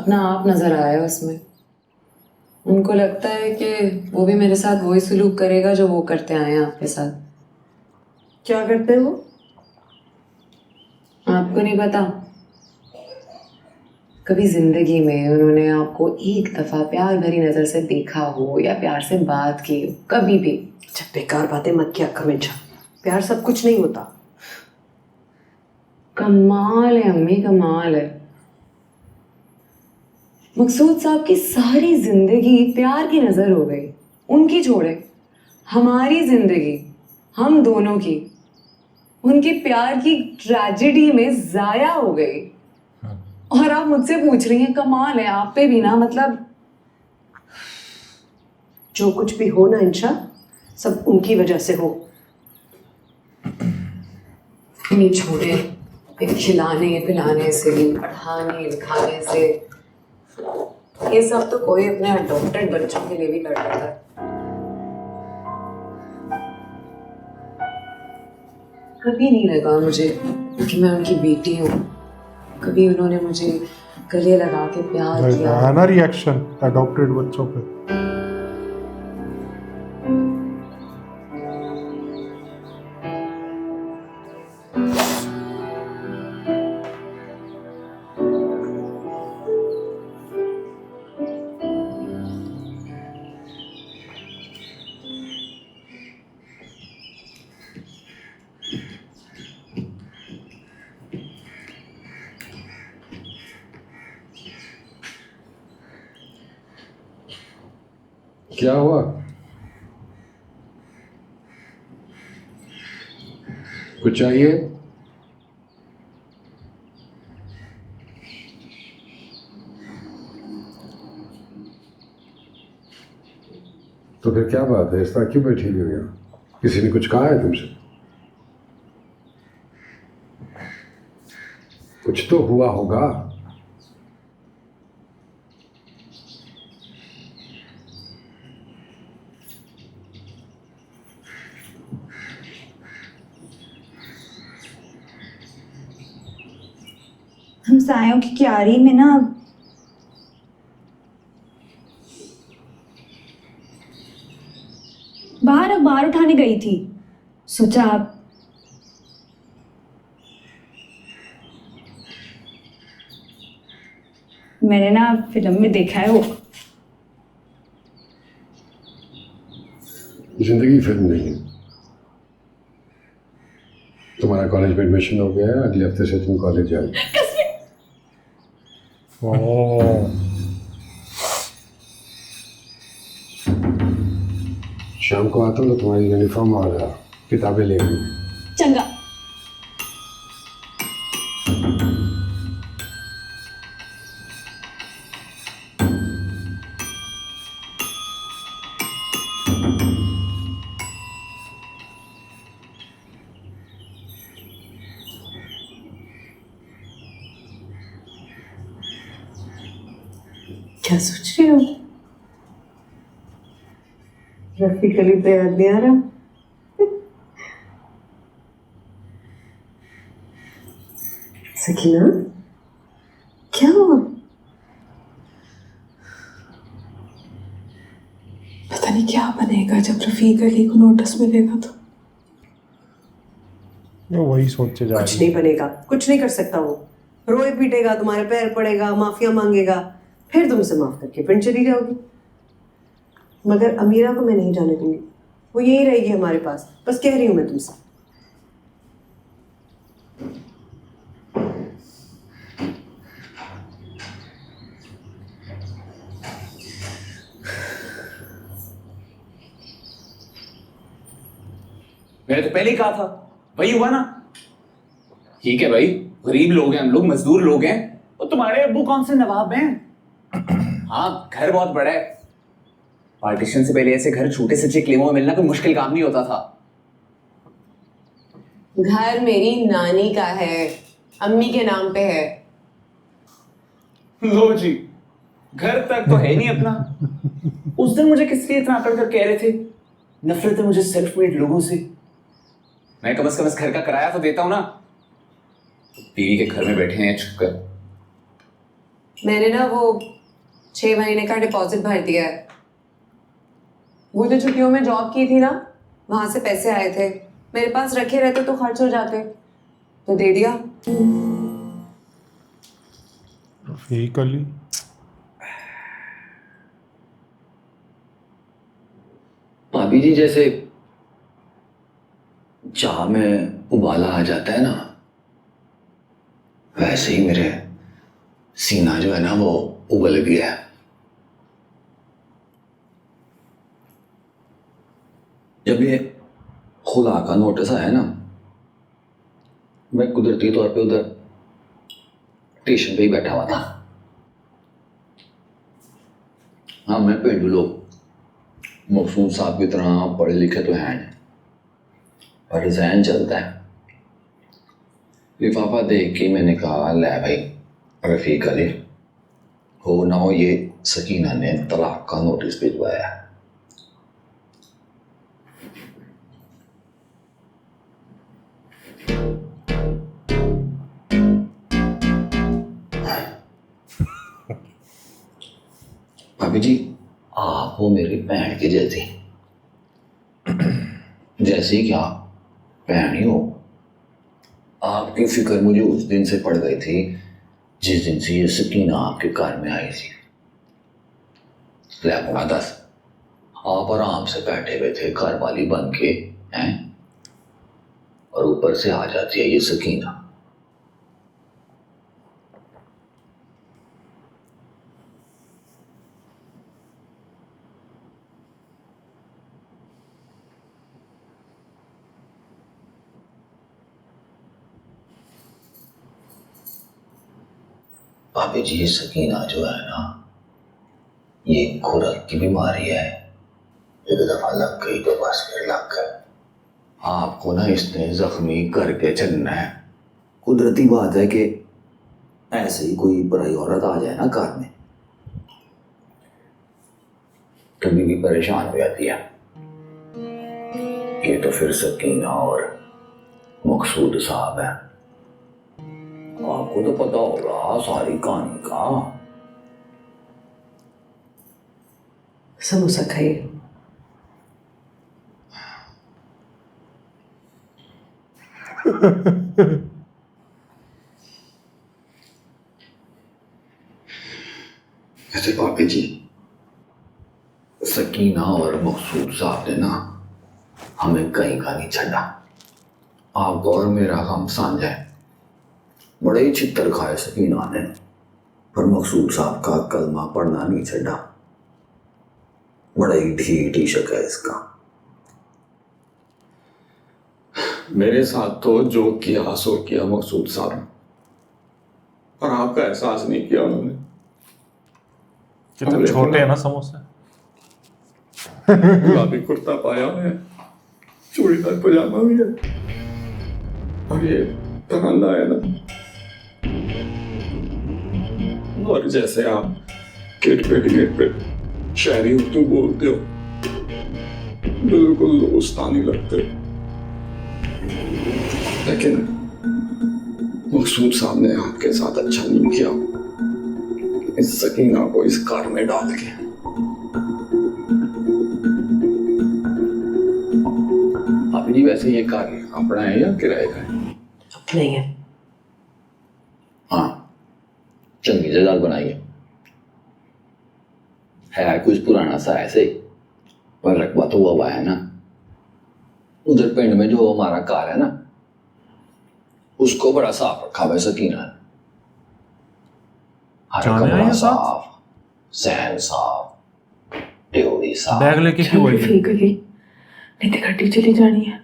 अपना आप नजर आया उसमें। उनको लगता है कि वो भी मेरे साथ वही सलूक करेगा जो वो करते आए हैं आपके साथ। क्या करते हैं वो? आपको नहीं पता? कभी जिंदगी में उन्होंने आपको एक दफा प्यार भरी नजर से देखा हो या प्यार से बात की हो, कभी भी? अच्छा बेकार बातें मत किया कर मिर्जा, प्यार सब कुछ नहीं होता। कमाल है अम्मी, कमाल है। मकसूद साहब की सारी जिंदगी प्यार की नजर हो गई। उनकी छोड़े, हमारी जिंदगी, हम दोनों की, उनके प्यार की ट्रेजेडी में जाया हो गई। और आप मुझसे पूछ रही हैं कमाल है आप पे भी ना, मतलब जो कुछ भी हो ना इंशा, सब उनकी वजह से हो। नहीं छोड़े, खिलाने पिलाने से, पढ़ाने लिखाने से, ये सब तो कोई अपने अडॉप्टेड बच्चों के लिए भी कर लेता है। कभी नहीं लगा मुझे कि मैं उनकी बेटी हूँ। कभी उन्होंने मुझे गले लगा के प्यार किया। है ना रिएक्शन अडॉप्टेड बच्चों पे। क्या हुआ? कुछ चाहिए? तो फिर क्या बात है, इस तरह क्यों बैठी हुई हो यहाँ? किसी ने कुछ कहा है तुमसे? कुछ तो हुआ होगा। हम सायों की क्यारी में ना बाहर अखबार उठाने गई थी, सोचा आप मैंने ना फिल्म में देखा है वो। जिंदगी फिल्म नहीं है। तुम्हारा कॉलेज में एडमिशन हो गया है, अगले हफ्ते से तुम कॉलेज जाओ। शाम को आता हूँ तो तुम्हारी यूनिफॉर्म और किताबें ले लूँ। चंगा। क्या सोच रही हो? रफीक अली पे याद नहीं आ रहा? सकीना, क्या हुआ? पता नहीं क्या बनेगा जब रफीक अली को नोटिस मिलेगा तो। वो वही सोचे जा कुछ रही नहीं बनेगा, कुछ नहीं कर सकता वो। रोए पीटेगा, तुम्हारे पैर पड़ेगा, माफिया मांगेगा, फिर तुमसे माफ करके फिर चली जाओगी। मगर अमीरा को मैं नहीं जाने दूंगी, वो यही रहेगी हमारे पास। बस कह रही हूं मैं तुमसे। मैंने तो पहले ही कहा था, वही हुआ ना। ठीक है भाई, गरीब लोग हैं हम लोग, मजदूर लोग हैं। और तुम्हारे अब्बू कौन से नवाब हैं? हाँ, घर बहुत बड़ा है। पार्टीशन से पहले ऐसे घर छोटे से क्लेमों में मिलना कोई मुश्किल काम नहीं होता था। घर मेरी नानी का है, अम्मी के नाम पे है। लो जी, घर तक तो है नहीं अपना। उस दिन मुझे किस लिए इतना आकड़ कर कह रहे थे नफरत है मुझे सेल्फ मेड लोगों से। मैं कम से कम इस घर का किराया तो देता हूं ना। बीवी के घर में बैठे हैं छुप कर। मैंने ना वो 6 महीने का डिपॉजिट भर दिया है। वो जो छुट्टियों में जॉब की थी ना, वहां से पैसे आए थे, मेरे पास रखे रहते तो खर्च हो जाते, तो दे दिया। रफीक अली भाभी जी, जैसे चाह में उबाला आ जाता है ना, वैसे ही मेरे सीना जो है ना वो उबल गया है। जब ये खुला का नोटिस आया ना, मैं कुदरती तौर पे उधर स्टेशन पे ही बैठा हुआ था। हाँ, मैं पेंडू लोग मकसूद साहब की तरह पढ़े लिखे तो हैं, पर जहन चलता है। लिफाफा देख के मैंने कहा, ले भाई रफीक अली, हो ना हो ये सकीना ने तलाक का नोटिस भिजवाया है। भाभी जी, आप हो मेरी बहन की जैसी, जैसी क्या बहन ही हो। आपकी फिक्र मुझे उस दिन से पड़ गई थी जिस दिन से ये सकीना आपके घर में आई थी। ले दस, आप आराम से बैठे हुए थे घर वाली बन के हैं, और ऊपर से आ जाती है ये सकीना। भाभी जी, सकीना जो है ना, ये खुरक की बीमारी है। एक दफा लग गई तो बस फिर लग गई। आपको ना इसने जख्मी करके चलना है। कुदरती बात है कि ऐसे ही कोई बुराई औरत आ जाए ना घर में, कभी भी परेशान हो जाती है। ये तो फिर सकीना और मकसूद साहब है। आपको तो पता होगा सारी कहानी का। समोसा खाइए। ऐसे पापी जी, सकीना और मकसूद साहब ने ना हमें कहीं का नहीं छड़ा। आपका और मेरा काम साझा है। बड़े ही चित्तर खाए सकीना ने, पर मकसूद साहब का कलमा पढ़ना नहीं छड़ा। बड़ा ही ढीठ इश्क है इसका। मेरे साथ तो जो किया सो किया मकसूद साहब, पर आपका एहसास नहीं किया उन्होंने। कितने छोटे हैं ना समोसे। गुलाबी कुर्ता पाया है, चूड़ीदार पजामा भी है, और ये तमन्ना है ना। और जैसे आप किट पे शहरी उर्दू बोलते हो, बिल्कुल दोस्तानी लगते हो। लेकिन मकसूद साहब ने आपके साथ अच्छा नहीं किया, इस सकीना को इस कार में डाल के। आप जी, वैसे ये कार अपना है या किराए का है? अपना ही है। हाँ, चंगी जगह बनाइए। है कुछ पुराना सा ऐसे, पर रकबा तो हुआ है ना। उधर पिंड में जो हमारा कार है ना, उसको बड़ा साफ रखा हुआ है सकीना। हर कमरा साफ, सहन साफ, ड्योरी साफ। बैग लेके क्यों आई है? ठीक है, नहीं तो गड्डी चली जानी है।